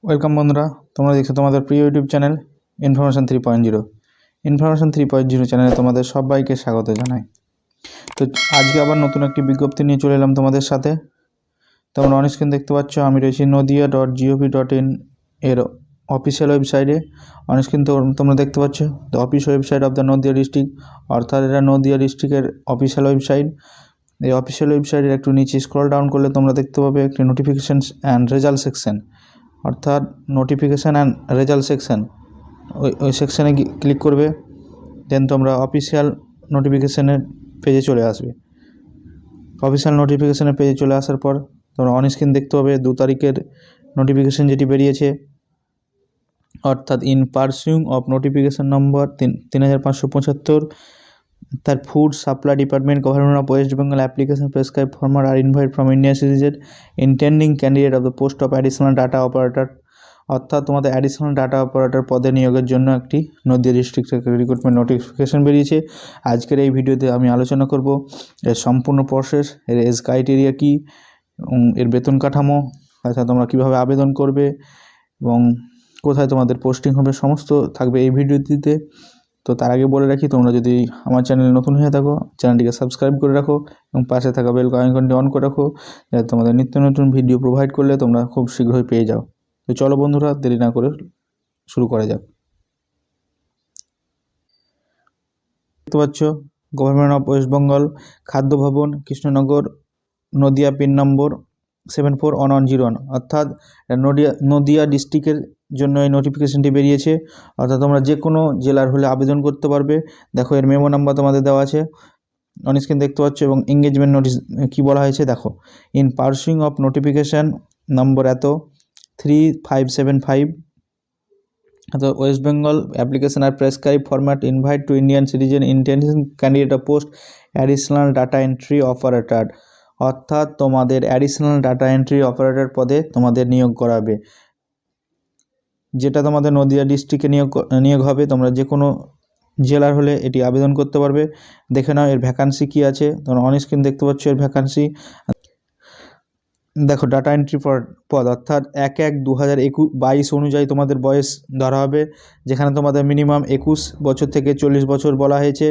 Welcome বন্ধুরা, তোমরা দেখছো তোমাদের প্রিয় ইউটিউব চ্যানেল ইনফরমেশন 3.0। ইনফরমেশন 3.0 চ্যানেলে তোমাদের সবাইকে স্বাগত জানাই। তো আজকে আবার নতুন একটি বিজ্ঞপ্তি নিয়ে চলে এলাম তোমাদের সাথে। তোমরা অন স্ক্রিন দেখতে পাচ্ছ, আমি রয়েছি nodia.gov.in এর অফিসিয়াল ওয়েবসাইটে। অন স্ক্রিন তোমরা দেখতে পাচ্ছ the office website of the Nadia district, অর্থাৎ এটা নদিয়া ডিস্ট্রিক্টের অফিসিয়াল ওয়েবসাইট। এই অফিসিয়াল ওয়েবসাইটের একটু নিচে স্ক্রল ডাউন করলে তোমরা দেখতে পাবে একটি নোটিফিকেশানস অ্যান্ড রেজাল্ট সেকশন, অর্থাৎ নোটিফিকেশান অ্যান্ড রেজাল্ট সেকশন। ওই সেকশানে ক্লিক করবে, দেন তোমরা অফিসিয়াল নোটিফিকেশানের পেজে চলে আসবে। অফিসিয়াল নোটিফিকেশানের পেজে চলে আসার পর তোমরা অন স্ক্রিন দেখতে পাবে 2 তারিখের নোটিফিকেশান যেটি বেরিয়েছে, অর্থাৎ in pursuance of notification number 3575, তার food supply department, government of West Bengal, application prescribe format are invite from Indian citizen intending candidate of the post of additional data operator, অর্থাৎ তোমাদের অ্যাডিশনাল ডাটা অপারেটর পদে নিয়োগের জন্য একটি নদিয়া ডিস্ট্রিক্ট থেকে recruitment notification বেরিয়েছে। আজকের এই ভিডিওতে আমি আলোচনা করব এর সম্পূর্ণ প্রসেস, এর এজ ক্রাইটেরিয়া কী, এর বেতন কাঠামো, তাছাড়া তোমরা কীভাবে আবেদন করবে এবং কোথায় তোমাদের পোস্টিং হবে, সমস্ত থাকবে এই ভিডিওটিতে। তো তার আগে বলে রাখি, তোমরা যদি আমার চ্যানেলে নতুন হয়ে থাকো চ্যানেলটিকে সাবস্ক্রাইব করে রাখো এবং পাশে থাকা বেল আইকনটি অন করে রাখো, যাতে তোমাদের নিত্য নতুন ভিডিও প্রোভাইড করলে তোমরা খুব শীঘ্রই পেয়ে যাও। তো চলো বন্ধুরা, দেরি না করে শুরু করা যাক। দেখতে পাচ্ছ গভর্নমেন্ট অফ ওয়েস্ট বেঙ্গল, খাদ্য ভবন, কৃষ্ণনগর, নদিয়া, পিন নম্বর 741101, অর্থাৎ নদিয়া ডিস্ট্রিক্টের জন্য এই নোটিফিকেশানটি বেরিয়েছে। অর্থাৎ তোমরা যে কোনো জেলার হলে আবেদন করতে পারবে। দেখো এর মেমো নাম্বার তোমাদের দেওয়া আছে, অন স্ক্রিন দেখতে পাচ্ছ, এবং এঙ্গেজমেন্ট নোটিস কী বলা হয়েছে দেখো, in pursuance of notification number 3575, অর্থাৎ West Bengal application are prescribe format invite to Indian citizen intending candidate of post additional data entry operator, অর্থাৎ তোমাদের অ্যাডিশনাল ডাটা এন্ট্রি অপারেটর পদে তোমাদের নিয়োগ করাবে, যেটা তোমাদের নদিয়া ডিস্ট্রিক্টে নিয়োগ হবে। তোমরা যে কোনো জেলার হলে এটি আবেদন করতে পারবে। দেখে নাও এর ভ্যাকান্সি কী আছে, তোমরা অন স্ক্রিন দেখতে পাচ্ছ এর ভ্যাকান্সি। দেখো ডাটা এন্ট্রি পদ, অর্থাৎ 1/1/2022 অনুযায়ী তোমাদের বয়স ধরা হবে, যেখানে তোমাদের মিনিমাম 21 বছর থেকে 40 বছর বলা হয়েছে।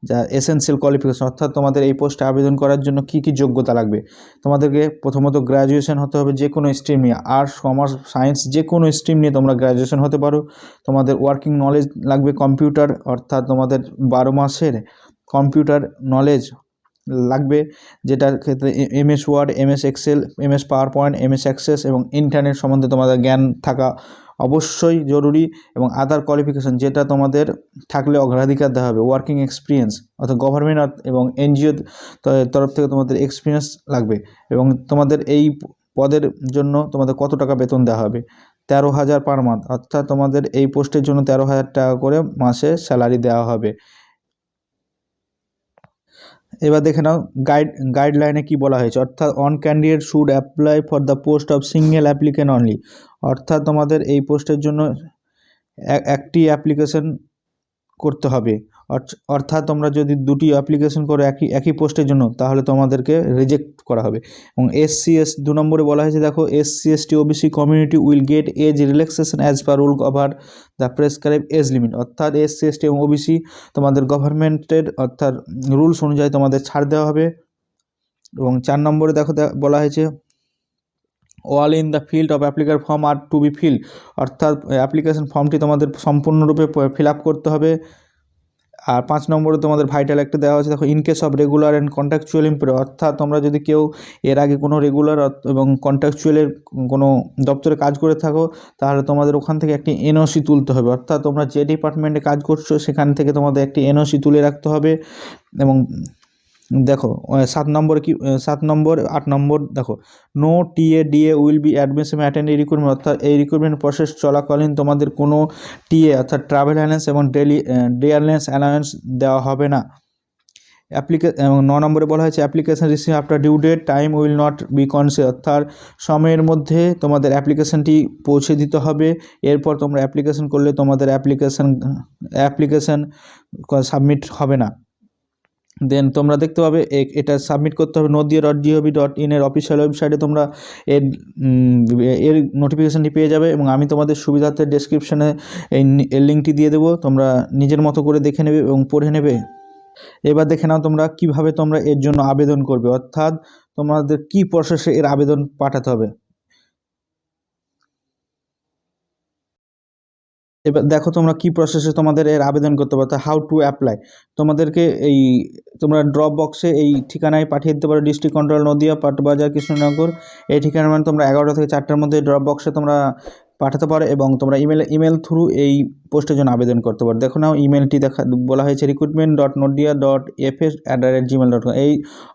যা এসেনশিয়াল কোয়ালিফিকেশন, অর্থাৎ তোমাদের এই পোস্টে আবেদন করার জন্য কী কী যোগ্যতা লাগবে। তোমাদেরকে প্রথমত গ্র্যাজুয়েশন হতে হবে, যে কোনো স্ট্রিম নিয়ে, আর্টস, কমার্স, সায়েন্স, যে কোনো স্ট্রিম নিয়ে তোমরা গ্র্যাজুয়েশন হতে পারো। তোমাদের ওয়ার্কিং নলেজ লাগবে কম্পিউটার, অর্থাৎ তোমাদের 12 মাসের কম্পিউটার নলেজ লাগবে, যেটার ক্ষেত্রে MS Word, MS Excel, MS PowerPoint, MS Access এবং ইন্টারনেট সম্বন্ধে তোমাদের জ্ঞান থাকা অবশ্যই জরুরি। এবং আদার কোয়ালিফিকেশান, যেটা তোমাদের থাকলে অগ্রাধিকার দেওয়া হবে, ওয়ার্কিং এক্সপিরিয়েন্স, অর্থাৎ গভর্নমেন্ট এবং NGO তরফ থেকে তোমাদের এক্সপিরিয়েন্স লাগবে। এবং তোমাদের এই পদের জন্য তোমাদের কত টাকা বেতন দেওয়া হবে, 13,000 পার মান্থ, অর্থাৎ তোমাদের এই পোস্টের জন্য 13,000 টাকা করে মাসে স্যালারি দেওয়া হবে। এবার দেখে নাও গাইডলাইনে কি বলা হয়েছে, অর্থাৎ on candidate should apply for the post of single applicant only, অর্থাৎ তোমাদের এই পোস্টের জন্য একটি অ্যাপ্লিকেশন করতে হবে। অর্থাৎ তোমরা যদি দুটি অ্যাপ্লিকেশন করো একই পোস্টের জন্য, তাহলে তোমাদেরকে রিজেক্ট করা হবে। এবং SC/ST 2 নম্বরে বলা হয়েছে, দেখো SC/ST OBC community will get age relaxation as per rule over the prescribe age limit, অর্থাৎ SC/ST এবং OBC তোমাদের গভর্নমেন্টের অর্থাৎ রুলস অনুযায়ী তোমাদের ছাড় দেওয়া হবে। এবং 4 নম্বরে দেখো বলা হয়েছে, all in the field of application form are to be fill, অর্থাৎ অ্যাপ্লিকেশন ফর্মটি তোমাদের সম্পূর্ণরূপে ফিল আপ করতে হবে। আর 5 নম্বরে তোমাদের ভাইটাল একটা দেওয়া আছে, দেখো in case of regular and contractual employ, অর্থাৎ তোমরা যদি কেউ এর আগে কোনো রেগুলার এবং কন্ট্রাকচুয়ালের কোনো দপ্তরে কাজ করে থাকো, তাহলে তোমাদের ওখান থেকে একটি NOC তুলতে হবে, অর্থাৎ তোমরা যে ডিপার্টমেন্টে কাজ করছো সেখান থেকে তোমাদের একটি NOC তুলে রাখতে হবে। এবং দেখো 7 নম্বর 8 নম্বর দেখো, no TA/DA will be admission attend এই রিক্রুটমেন্ট, অর্থাৎ এই রিক্রুটমেন্ট প্রসেস চলাকালীন তোমাদের কোনো TA অর্থাৎ ট্রাভেল অ্যালায়েন্স এবং ডে অ্যালায়েন্স দেওয়া হবে না। এবং 9 নম্বরে বলা হয়েছে, application receive after due date time will not be consider, অর্থাৎ সময়ের মধ্যে তোমাদের অ্যাপ্লিকেশনটি পৌঁছে দিতে হবে। এরপর তোমরা অ্যাপ্লিকেশন করলে তোমাদের অ্যাপ্লিকেশন সাবমিট হবে না। দেন তোমরা দেখতে পাবে এটা সাবমিট করতে হবে নদিয়া.gov.in এর অফিসিয়াল ওয়েবসাইটে। তোমরা এর এর নোটিফিকেশানটি পেয়ে যাবে এবং আমি তোমাদের সুবিধার্থে ডেসক্রিপশানে এর লিঙ্কটি দিয়ে দেবো। তোমরা নিজের মতো করে দেখে নেবে এবং পড়ে নেবে। এবার দেখে নাও তোমরা কিভাবে তোমরা এর জন্য আবেদন করবে, অর্থাৎ তোমাদের কি প্রসেসে এর আবেদন পাঠাতে হবে। এবার দেখো তোমরা কি প্রসেসে তোমাদের এর আবেদন করতে পারো, হাউ টু অ্যাপ্লাই। তোমাদেরকে তোমরা ড্রপ বক্সে এই ঠিকানায় পাঠিয়ে দিতে পারো, ডিস্ট্রিক্ট কন্ট্রোল নদিয়া, পাটবাজার, কৃষ্ণনগর। এই ঠিকানা মানে তোমরা 11টা থেকে 4টার মধ্যে ড্রপ বক্সে তোমরা পাঠাতে পারো এবং তোমরা ইমেল থ্রু এই পোস্টের জন্য আবেদন করতে পারো। দেখো নাও ইমেলটি বলা হয়েছে recruitment.nodia.fs@gmail.com।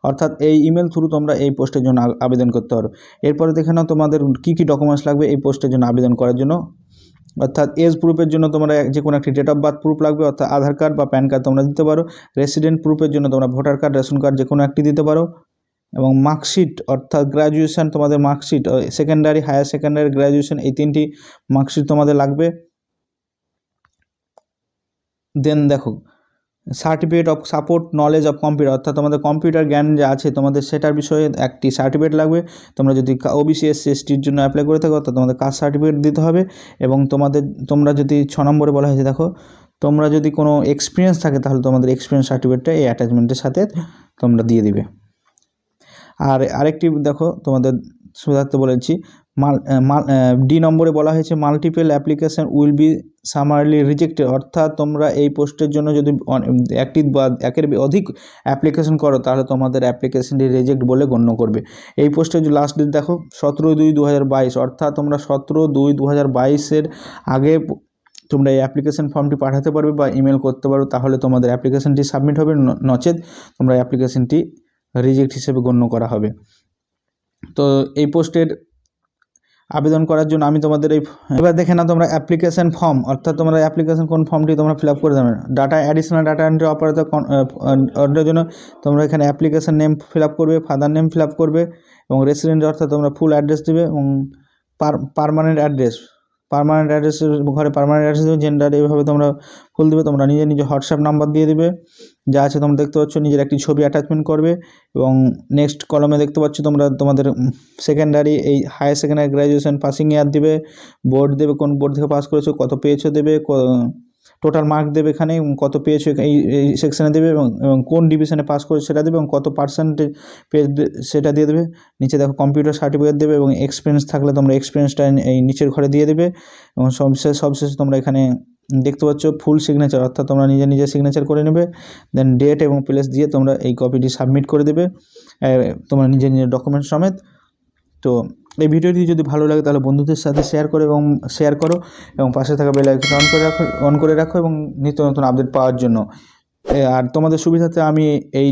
অর্থাৎ এই ইমেল থ্রু তোমরা এই পোস্টের জন্য আবেদন করতে পারো। এরপরে দেখে নাও তোমাদের কী কী ডকুমেন্টস লাগবে এই পোস্টের জন্য আবেদন করার জন্য। অর্থাৎ এজ প্রুফের জন্য তোমরা যে কোনো একটি ডেট অফ বার্থ প্রুফ লাগবে, অর্থাৎ আধার কার্ড বা প্যান কার্ড তোমরা দিতে পারো। রেসিডেন্ট প্রুফের জন্য তোমরা ভোটার কার্ড, রেশন কার্ড যে কোনো একটি দিতে পারো। এবং মার্কশিট অর্থাৎ গ্র্যাজুয়েশন, তোমাদের marksheet secondary, higher secondary, graduation, এই 3টি মার্কশিট তোমাদের লাগবে। দেন দেখো certificate of support knowledge of computer, অর্থাৎ তোমাদের কম্পিউটার জ্ঞান যে আছে তোমাদের সেটার বিষয়ে একটি সার্টিফিকেট লাগবে। তোমরা যদি ওবিসি এসসি এসটির জন্য অ্যাপ্লাই করে থাকো তো তোমাদের কাস্ট সার্টিফিকেট দিতে হবে। এবং তোমরা যদি 6 নম্বরে বলা হয়েছে, দেখো তোমরা যদি কোনো এক্সপিরিয়েন্স থাকে তাহলে তোমাদের এক্সপিরিয়েন্স সার্টিফিকেটটা এই অ্যাটাচমেন্টের সাথে তোমরা দিয়ে দিবে। আর আরেকটি দেখো তোমাদের সুবিধার্থে বলেছি, ডি নম্বরে বলা হয়েছে multiple application will be সামারলি rejected, অর্থাৎ তোমরা এই পোস্টের জন্য যদি একটি বা একের অধিক অ্যাপ্লিকেশন করো তাহলে তোমাদের অ্যাপ্লিকেশনটি রিজেক্ট বলে গণ্য করবে। এই পোস্টের যে লাস্ট ডেট দেখো 17/2/2022, অর্থাৎ তোমরা 17/2/2022 আগে তোমরা এই অ্যাপ্লিকেশন ফর্মটি পাঠাতে পারবে বা ইমেল করতে পারো, তাহলে তোমাদের অ্যাপ্লিকেশনটি সাবমিট হবে, নচেত তোমরা অ্যাপ্লিকেশনটি রিজেক্ট হিসেবে গণ্য করা হবে। তো এই পোস্টের আবেদন করার জন্য আমি তোমাদের এবার দেখে নাও তোমরা অ্যাপ্লিকেশন ফর্ম, অর্থাৎ তোমরা অ্যাপ্লিকেশন কোন ফর্মটি তোমরা ফিল আপ করে দেবে। অ্যাডিশনাল ডাটা এন্ট্রি অপারেটর জন্য তোমরা এখানে অ্যাপ্লিকেশন নেম ফিল আপ করবে, ফাদার নেম ফিল আপ করবে এবং রেসিডেন্ট অর্থাৎ তোমরা ফুল অ্যাড্রেস দেবে এবং পার্মানেন্ট অ্যাড্রেসের ঘরে পার্মানেন্ট অ্যাড্রেস দেবে, জেন্ডার এইভাবে তোমরা ফুল দেবে। তোমরা নিজের হোয়াটসঅ্যাপ নাম্বার দিয়ে দেবে, যা আছে তোমরা দেখতে পাচ্ছ, নিজের একটি ছবি অ্যাটাচমেন্ট করবে। এবং নেক্সট কলমে দেখতে পাচ্ছ তোমরা তোমাদের সেকেন্ডারি, এই higher secondary, graduation passing year দেবে, বোর্ড দেবে, কোন বোর্ড থেকে পাস করেছো, কত পেয়েছো দেবে, টোটাল মার্ক দেবে, এখানে কত পেয়েছো এই সেকশানে দেবে এবং কোন ডিভিশনে পাস করেছো সেটা দেবে এবং কত পার্সেন্টেজ পেয়ে সেটা দিয়ে দেবে। নিচে দেখো কম্পিউটার সার্টিফিকেট দেবে এবং এক্সপিরিয়েন্স থাকলে তোমরা এক্সপিরিয়েন্সটা এই নিচের ঘরে দিয়ে দেবে। এবং সবশেষে তোমরা এখানে দেখতে পাচ্ছ ফুল সিগনেচার, অর্থাৎ তোমরা নিজে সিগনেচার করে নেবে। দেন ডেট এবং প্লেস দিয়ে তোমরা এই কপিটি সাবমিট করে দেবে তোমরা নিজের ডকুমেন্টস সমেত। তো এই ভিডিওটি যদি ভালো লাগে তাহলে বন্ধুদের সাথে শেয়ার করো এবং পাশে থাকা বেল আইকনটা অন করে রাখো এবং নিত্য নতুন আপডেট পাওয়ার জন্য। আর তোমাদের সুবিধাতে আমি এই